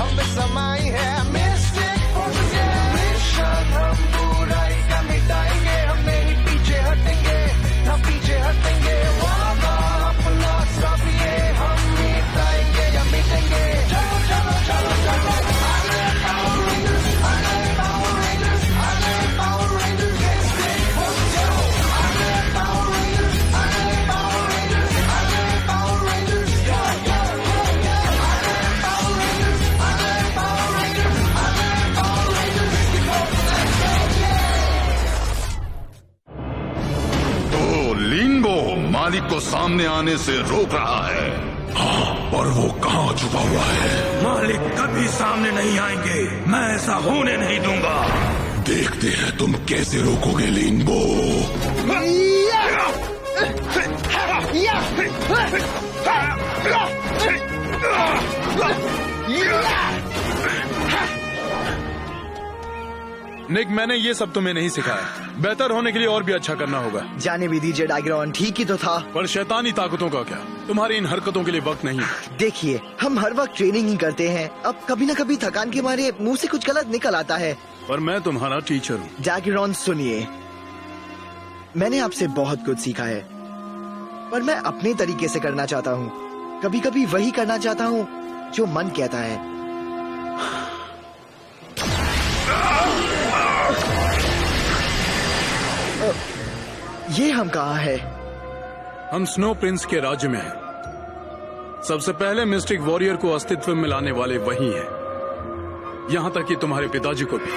हम पे समाई है मिस्टिक फोर्सेस मिशन हम बुराई का मिटाएंगे हम नहीं पीछे हटेंगे ना पीछे हटेंगे वादा अपना सब ये हम मिटाएंगे या मिटेंगे चलो चलो चलो चलो आगे पावर रेंजर्स आगे पावर रेंजर्स आगे पावर रेंजर्स मिस्टिक फोर्सेस आगे पावर रेंजर्स आगे पावर रेंजर्स आगे पावर रेंजर्स लिंगो मालिक को सामने आने से रोक रहा है। हाँ, पर वो कहाँ छुपा हुआ है? मालिक कभी सामने नहीं आएंगे, मैं ऐसा होने नहीं दूंगा। देखते हैं तुम कैसे रोकोगे लिंगो। निक, मैंने ये सब तुम्हें नहीं सिखाया। बेहतर होने के लिए और भी अच्छा करना होगा। जाने भी दीजिए टाइगरॉन, ठीक ही तो था। पर शैतानी ताकतों का क्या? तुम्हारी इन हरकतों के लिए वक्त नहीं। देखिए, हम हर वक्त ट्रेनिंग ही करते हैं। अब कभी न कभी थकान के मारे मुंह से कुछ गलत निकल आता है। पर मैं तुम्हारा टीचर हूँ। टाइगरॉन सुनिए, मैंने आपसे बहुत कुछ सीखा है, पर मैं अपने तरीके से करना चाहता हूँ। कभी कभी वही करना चाहता हूँ जो मन कहता है। ये हम कहाँ है? हम स्नो प्रिंस के राज्य में हैं। सबसे पहले मिस्टिक वॉरियर को अस्तित्व में लाने वाले वही हैं। यहाँ तक कि तुम्हारे पिताजी को भी।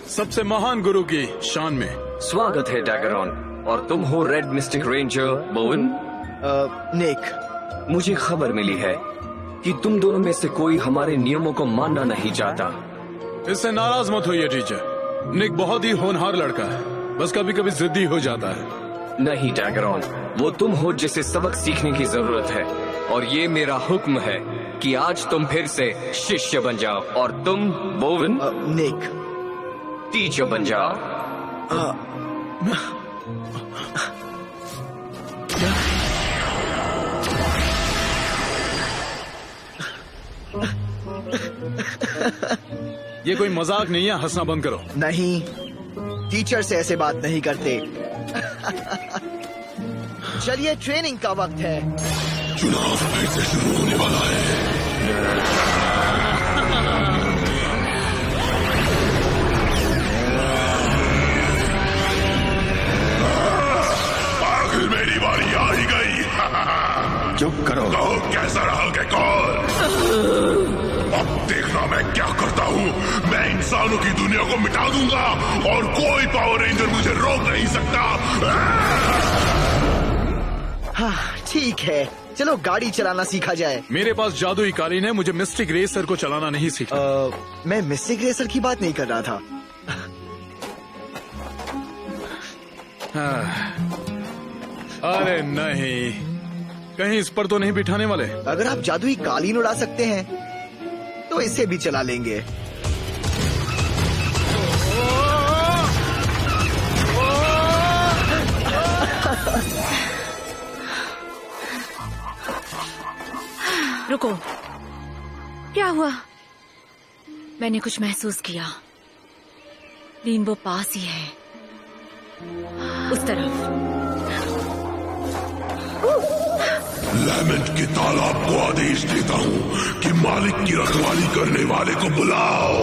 सबसे महान गुरु की शान में स्वागत है टाइगरॉन। और तुम हो रेड मिस्टिक रेंजर बोवन? निक, मुझे खबर मिली है कि तुम दोनों में से कोई हमारे नियमों को मानना नहीं चाहता। इससे नाराज मत होइए टीचर। निक बहुत ही होनहार लड़का है, बस कभी कभी जिद्दी हो जाता है। नहीं टाइगरॉन, वो तुम हो जिसे सबक सीखने की जरूरत है। और ये मेरा हुक्म है कि आज तुम फिर से शिष्य बन जाओ और तुम बोवन निक टीचर बन जाओ। ये कोई मजाक नहीं है, हंसना बंद करो। नहीं, टीचर से ऐसे बात नहीं करते। चलिए, ट्रेनिंग का वक्त है। चुनाव फिर से शुरू होने वाला है। आखिर मेरी बारी आ ही गई। चुप करो। कहो कैसा रहा गेकॉर? अब देखना मैं क्या करता हूँ। मैं इंसानों की दुनिया को मिटा दूंगा और कोई पावर रेंजर मुझे रोक नहीं सकता। हाँ, ठीक है, चलो गाड़ी चलाना सीखा जाए। मेरे पास जादुई कालीन है, मुझे मिस्टिक रेसर को चलाना नहीं सीखना। मैं मिस्टिक रेसर की बात नहीं कर रहा था। अरे नहीं, कहीं इस पर तो नहीं बिठाने वाले? अगर आप जादुई कालीन उड़ा सकते हैं तो इसे भी चला लेंगे। रुको, क्या हुआ? मैंने कुछ महसूस किया। लिंबो पास ही है, उस तरफ। लेमेंट के तालाब को आदेश देता हूँ कि मालिक की रखवाली करने वाले को बुलाओ।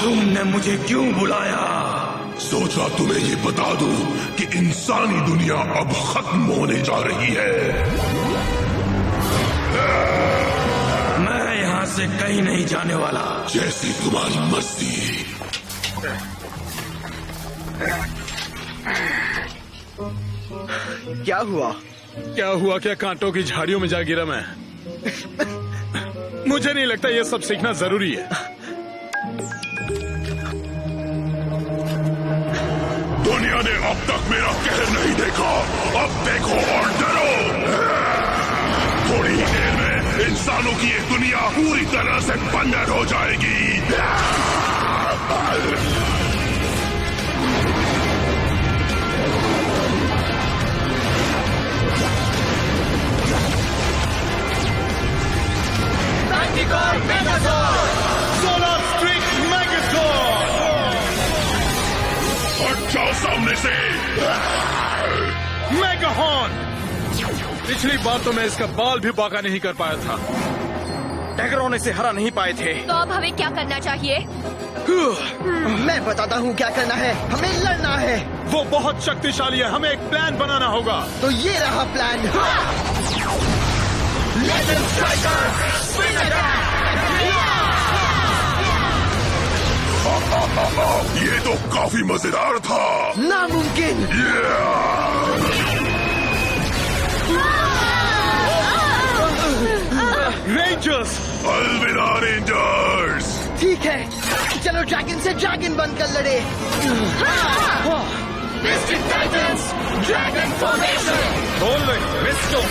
तुमने मुझे क्यों बुलाया? सोचा तुम्हें ये बता दूं कि इंसानी दुनिया अब खत्म होने जा रही है। मैं यहाँ से कहीं नहीं जाने वाला। जैसी तुम्हारी मर्जी। क्या हुआ? क्या हुआ? क्या कांटों की झाड़ियों में जा गिरा मैं? मुझे नहीं लगता ये सब सीखना जरूरी है। दुनिया ने अब तक मेरा कहर नहीं देखा, अब देखो और डरो। थोड़ी ही देर में इंसानों की ये दुनिया पूरी तरह से बंजर हो जाएगी। पिछली बार तो मैं इसका बाल भी बाका नहीं कर पाया था। डैगरॉन इसे हरा नहीं पाए थे। तो अब हमें क्या करना चाहिए? मैं बताता हूँ क्या करना है। हमें लड़ना है। वो बहुत शक्तिशाली है, हमें एक प्लान बनाना होगा। तो ये रहा प्लान। ये तो काफी मजेदार था। नामुमकिन। रेंजर्स, अलविदा रेंजर्स। ठीक है, चलो ड्रैगन से ड्रैगन बनकर लड़े। Mystic Titans, Dragon Formation! बोल मिस्टो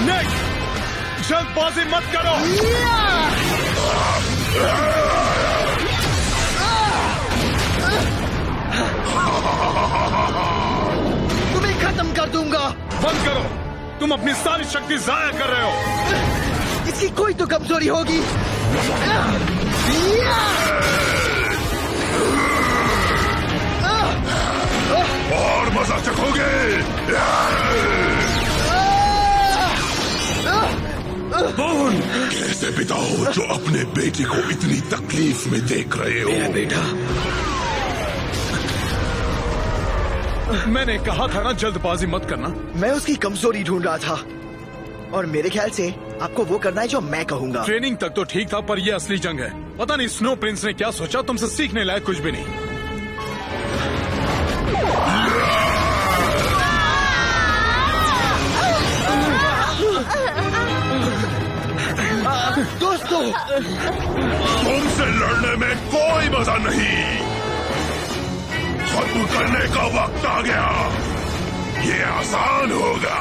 नहीं, जल्दबाजी मत करो। तुम्हें खत्म कर दूंगा। बंद करो, तुम अपनी सारी शक्ति जाया कर रहे हो। इसकी कोई तो कमजोरी होगी। और मजा चखोगे। कैसे पिता हो जो अपने बेटे को इतनी तकलीफ में देख रहे हो? मेरा बेटा, मैंने कहा था ना जल्दबाजी मत करना। मैं उसकी कमजोरी ढूंढ रहा था और मेरे ख्याल से आपको वो करना है जो मैं कहूंगा। ट्रेनिंग तक तो ठीक था, पर ये असली जंग है। पता नहीं स्नो प्रिंस ने क्या सोचा, तुमसे सीखने लायक कुछ भी नहीं। दोस्तों, तुमसे लड़ने में कोई मजा नहीं। खत्म करने का वक्त आ गया। ये आसान होगा।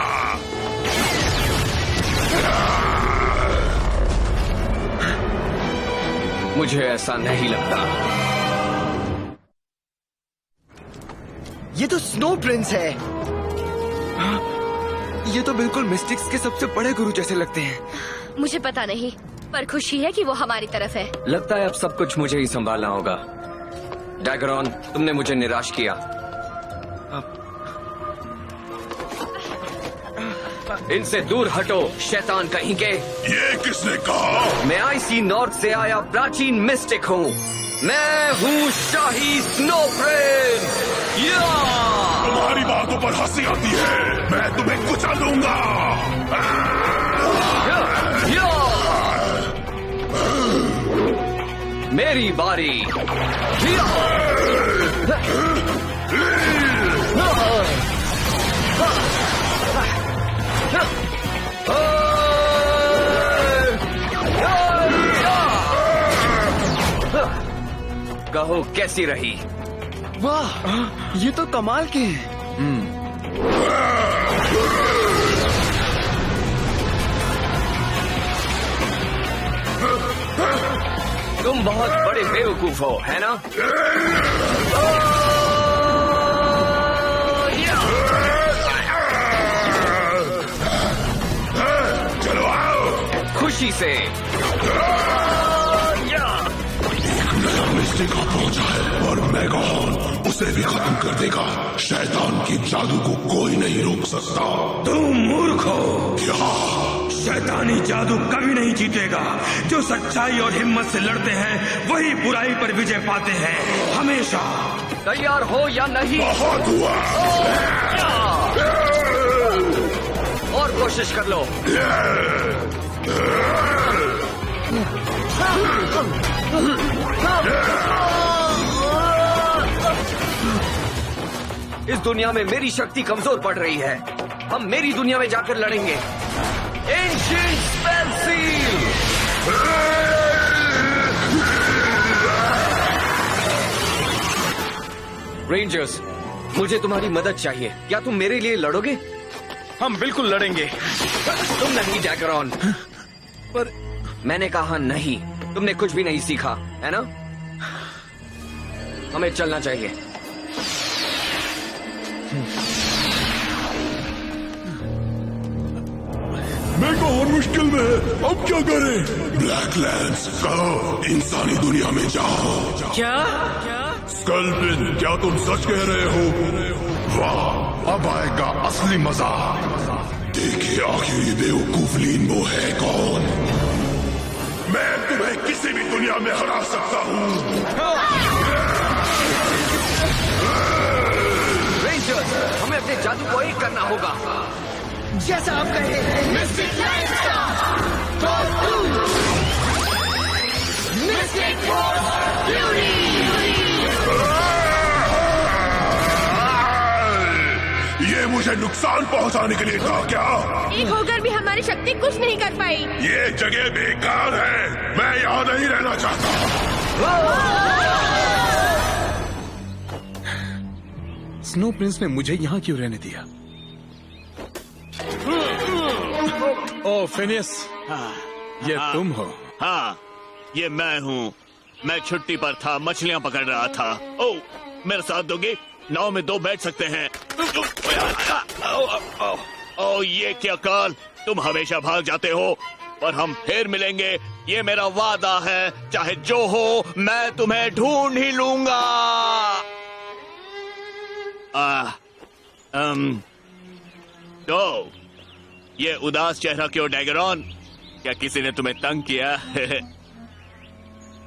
मुझे ऐसा नहीं लगता। ये तो स्नो प्रिंस है। ये तो बिल्कुल मिस्टिक्स के सबसे बड़े गुरु जैसे लगते हैं। मुझे पता नहीं, पर खुशी है कि वो हमारी तरफ है। लगता है अब सब कुछ मुझे ही संभालना होगा। डैगरॉन, तुमने मुझे निराश किया। इनसे दूर हटो, शैतान कहीं के। ये किसने कहा? मैं आईसी नॉर्थ से आया प्राचीन मिस्टिक हूँ। मैं हूँ शाही स्नो प्रिंस। तुम्हारी बातों पर हंसी आती है। मैं तुम्हें कुचल दूंगा। मेरी बारी। कहो कैसी रही? वाह, ये तो कमाल के हैं। तुम बहुत बड़े बेवकूफ हो, है ना? चलो आओ। खुशी से। मिस्टिक आ पहुंचा है और मैगॉन उसे भी खत्म कर देगा। शैतान की जादू को कोई नहीं रोक सकता। तुम मूर्ख हो। क्या? शैतानी जादू कभी नहीं जीतेगा। जो सच्चाई और हिम्मत से लड़ते हैं वही बुराई पर विजय पाते हैं, हमेशा। तैयार हो या नहीं? बहुत हुआ। और कोशिश कर लो। इस दुनिया में मेरी शक्ति कमजोर पड़ रही है। हम मेरी दुनिया में जाकर लड़ेंगे। Ancient spell seal. रेंजर्स, मुझे तुम्हारी मदद चाहिए। क्या तुम मेरे लिए लड़ोगे? हम बिल्कुल लड़ेंगे। तुम नहीं, डैगरॉन। पर मैंने कहा नहीं। तुमने कुछ भी नहीं सीखा, है ना? हमें चलना चाहिए। मैगॉन मुश्किल में है। अब क्या करें? ब्लैक लैंस, कहो इंसानी दुनिया में जाओ। क्या? स्कल्पिन, क्या तुम सच कह रहे हो? वाह, अब आएगा असली मजा। देखिए आखिर ये बेवकूफ लीनबो है कौन? मैं तुम्हें किसी भी दुनिया में हरा सकता हूँ। रेंजर्स, हमें अपने जादू को एक करना होगा। जैसा आप कहें। Mystic Force fury. ये मुझे नुकसान पहुंचाने के लिए था क्या? एक होकर भी हमारी शक्ति कुछ नहीं कर पाई। ये जगह बेकार है, मैं यहाँ नहीं रहना चाहता। स्नो प्रिंस ने मुझे यहाँ क्यों रहने दिया? ओ फिनियस, ये तुम हो? हाँ, ये मैं हूँ। मैं छुट्टी पर था, मछलियाँ पकड़ रहा था। ओ, मेरे साथ दोगे? नाव में 2 बैठ सकते हैं। ओ, ये क्या काल, तुम हमेशा भाग जाते हो, पर हम फिर मिलेंगे, ये मेरा वादा है। चाहे जो हो, मैं तुम्हें ढूंढ ही लूंगा। तो ये उदास चेहरा क्यों, डैगरॉन? क्या किसी ने तुम्हें तंग किया?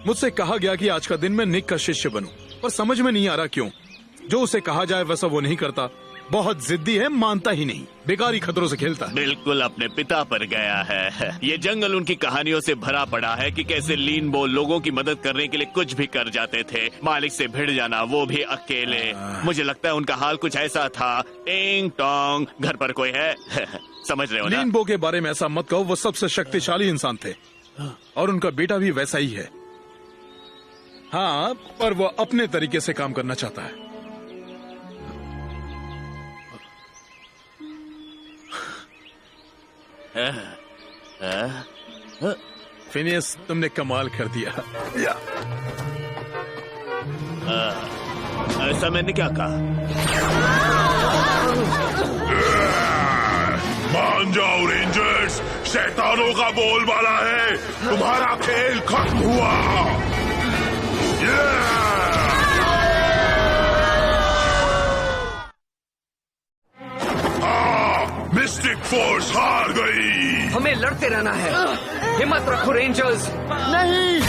मुझसे कहा गया कि आज का दिन मैं निक का शिष्य बनूं, पर समझ में नहीं आ रहा क्यों। जो उसे कहा जाए वैसा वो नहीं करता। बहुत जिद्दी है, मानता ही नहीं, बेकारी खतरों से खेलता है। बिल्कुल अपने पिता पर गया है। ये जंगल उनकी कहानियों से भरा पड़ा है कि कैसे लीनबो लोगों की मदद करने के लिए कुछ भी कर जाते थे। मालिक से भिड़ जाना, वो भी अकेले। मुझे लगता है उनका हाल कुछ ऐसा था। टिंग टोंग, घर पर कोई है? समझ रहे हो ना? लीनबो के बारे में ऐसा मत कहो, वो सबसे शक्तिशाली इंसान थे और उनका बेटा भी वैसा ही है। हाँ, पर वो अपने तरीके से काम करना चाहता है। फिनियस, तुमने कमाल कर दिया। ऐसा मैंने क्या कहा? मान जाओ रेंजर्स, शैतानों का बोलबाला है, तुम्हारा खेल खत्म हुआ। मिस्टिक फोर्स हार गई। हमें लड़ते रहना है। हिम्मत रखो रेंजर्स। नहीं।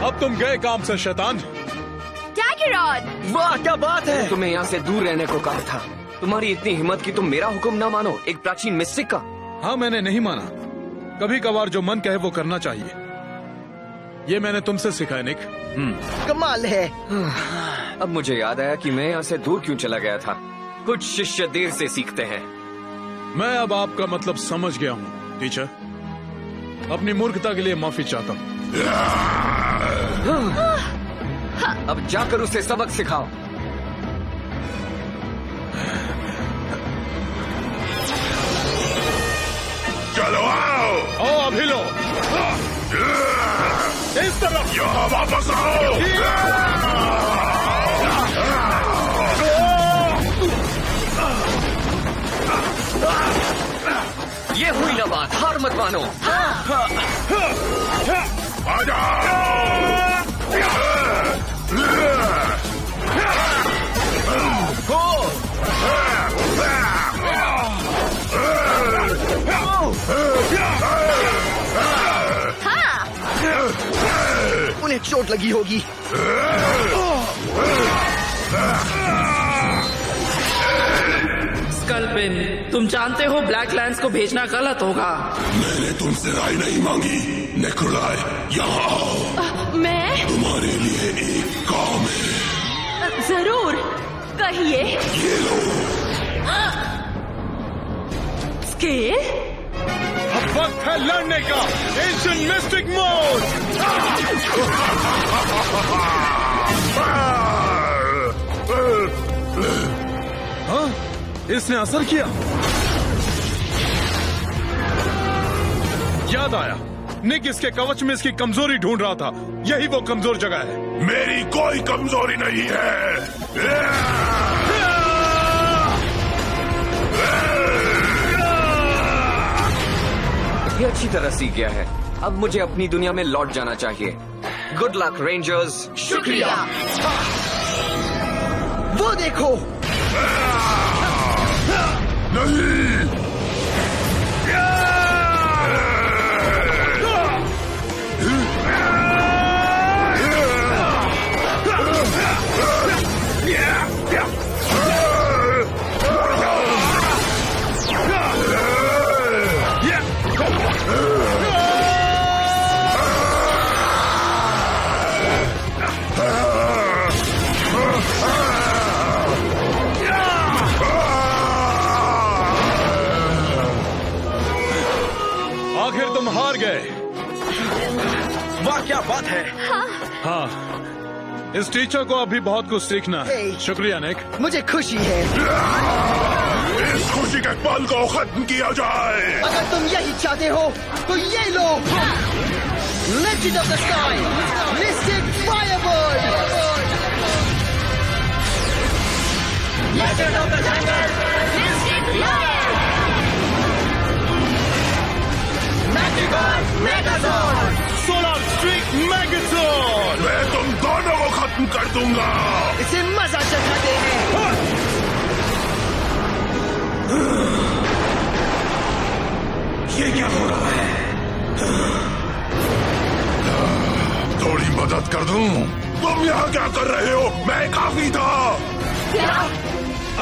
अब तुम गए काम से शैतान। डैगरॉन! वाह, क्या बात है। तुम्हें यहाँ से दूर रहने को कहा था। तुम्हारी इतनी हिम्मत कि तुम मेरा हुक्म ना मानो, एक प्राचीन मिस्टिक का। हाँ, मैंने नहीं माना। कभी कभार जो मन कहे वो करना चाहिए। ये मैंने तुमसे सीखा है, निक। कमाल है। अब मुझे याद आया कि मैं यहाँ से दूर क्यों चला गया था। कुछ शिष्य देर से सीखते हैं। मैं अब आपका मतलब समझ गया हूँ टीचर। अपनी मूर्खता के लिए माफी चाहता हूँ। अब जाकर उसे सबक सिखाओ। चलो आओ। अभी लो। इस तरफ। यहाँ वापस आओ। ये हुई ना बात, हार मत मानो। आ जाओ। उन्हें चोट लगी होगी। स्कल्पिन, तुम जानते हो ब्लैक लैंस को भेजना गलत होगा। मैंने तुमसे राय नहीं मांगी। नेक्रोलाई, यहाँ आओ। मैं? तुम्हारे लिए एक काम है। जरूर, कहिए। ये लो। स्केल? अब वक्त है लड़ने का। Ancient mistake mode. हाँ, इसने असर किया। याद आया, निक इसके कवच में इसकी कमजोरी ढूंढ रहा था। यही वो कमजोर जगह है। मेरी कोई कमजोरी नहीं है। ये अच्छी तरह सीख गया है। अब मुझे अपनी दुनिया में लौट जाना चाहिए। Good luck rangers. शुक्रिया। वो देखो। नहीं। आखिर तुम हार गए। वाह क्या बात है। हाँ, इस टीचर को अभी बहुत कुछ सीखना है। शुक्रिया निक। मुझे खुशी है। इस खुशी के पल को खत्म किया जाए। अगर तुम यही चाहते हो तो ये लो, legend of the sky, mystic fireball. Legend of the jungle, mystic lion. Magical megazone, solar streak magazine. मैं तुम दोनों को खत्म कर दूंगा। इसे मजा चखाते हैं। ये क्या हो रहा है? थोड़ी मदद कर दूं? तुम यहाँ क्या कर रहे हो? मैं काफी था। क्या?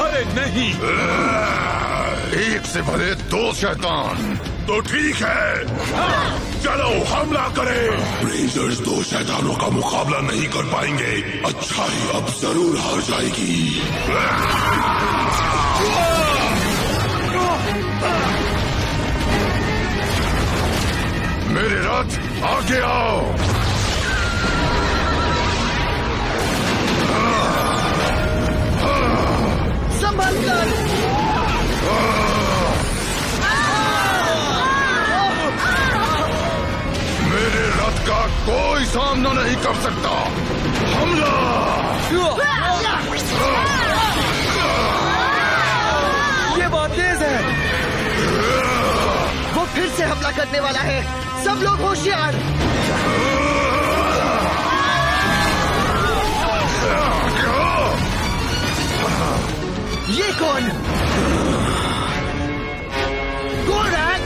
अरे नहीं। एक से भले दो शैतान। तो ठीक है, चलो हमला करें। रेंजर्स दो शैतानों का मुकाबला नहीं कर पाएंगे। अच्छाई अब जरूर हार जाएगी। मेरे रथ आगे आओ। संभल कर। मेरे रथ का कोई सामना नहीं कर सकता। हमला! ये बहुत तेज है। वो फिर से हमला करने वाला है। सब लोग होशियार। ये कौन? गोरैक!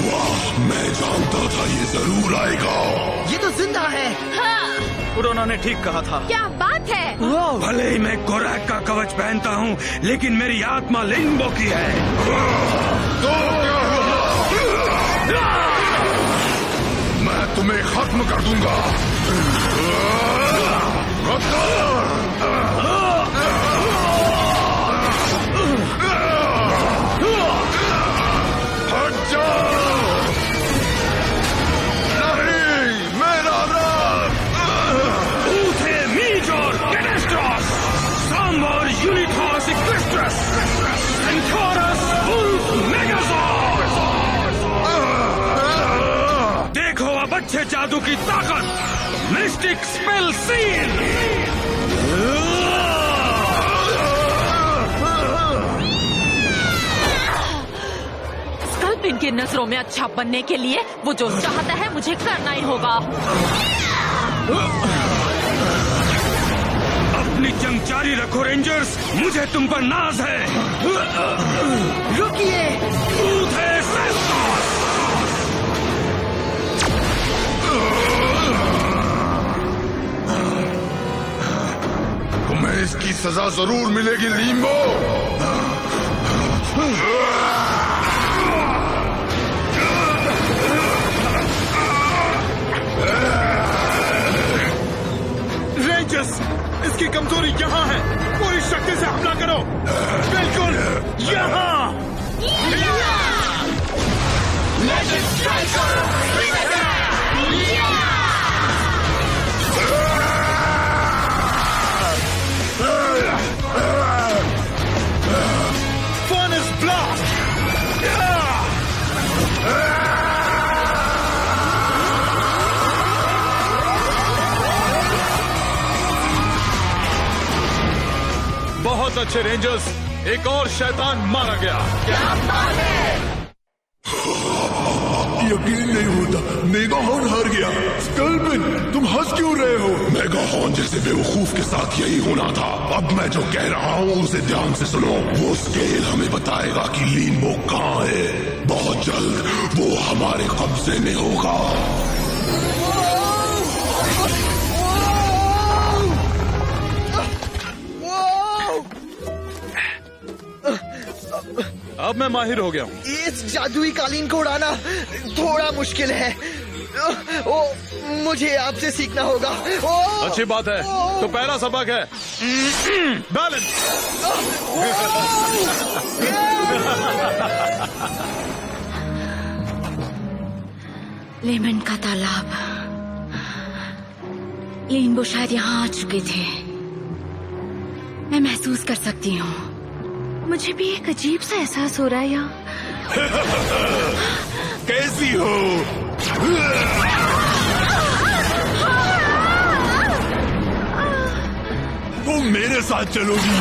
वाह, मैं जानता था ये जरूर आएगा। ये तो जिंदा है। हाँ। उन्होंने ने ठीक कहा था। क्या बात है? भले ही मैं गोरैक का कवच पहनता हूँ, लेकिन मेरी आत्मा लिंबो की है। तो क्या हुआ? मैं तुम्हें खत्म कर दूंगा। हट जाओ! नहीं, मेरा रथ! ऊथे मीजोर कैनेस्ट्रॉस, सांबर यूनिथॉस इक्विस्ट्रस, सेंटोरस वुल्फ मेगाजोर। देखो अब अच्छे जादू की ताकत। Mistake spell seal. स्कल्प इनकी नजरों में अच्छा बनने के लिए वो जो चाहता है मुझे करना ही होगा। अपनी जंग जारी रखो रेंजर्स, मुझे तुम पर नाज है। रुकिए। ऊथे सेस्टोस। तुम्हें इसकी सजा जरूर मिलेगी लिम्बो। रेंजर्स, इसकी कमजोरी यहाँ है। पूरी शक्ति से हमला करो। बिल्कुल यहाँ। Furnace blast! बहुत अच्छे रेंजर्स, एक और शैतान मारा गया। यकीन नहीं होता, मेगाहॉर्न हार गया। स्कल्पिन, तुम हंस क्यों रहे हो? मेगाहॉर्न जैसे बेवकूफ के साथ यही होना था। अब मैं जो कह रहा हूँ उसे ध्यान से सुनो। वो स्केल हमें बताएगा कि लीनबो कहाँ है। बहुत जल्द वो हमारे कब्जे में होगा। अब मैं माहिर हो गया हूँ। इस जादुई कालीन को उड़ाना थोड़ा मुश्किल है। ओ, मुझे आपसे सीखना होगा। अच्छी बात है, तो पहला सबक है बैलेंस। लेमन का तालाब। लीनबो शायद यहाँ आ चुके थे। मैं महसूस कर सकती हूँ। मुझे भी एक अजीब सा एहसास हो रहा है यहाँ। कैसी हो? तुम मेरे साथ चलोगी।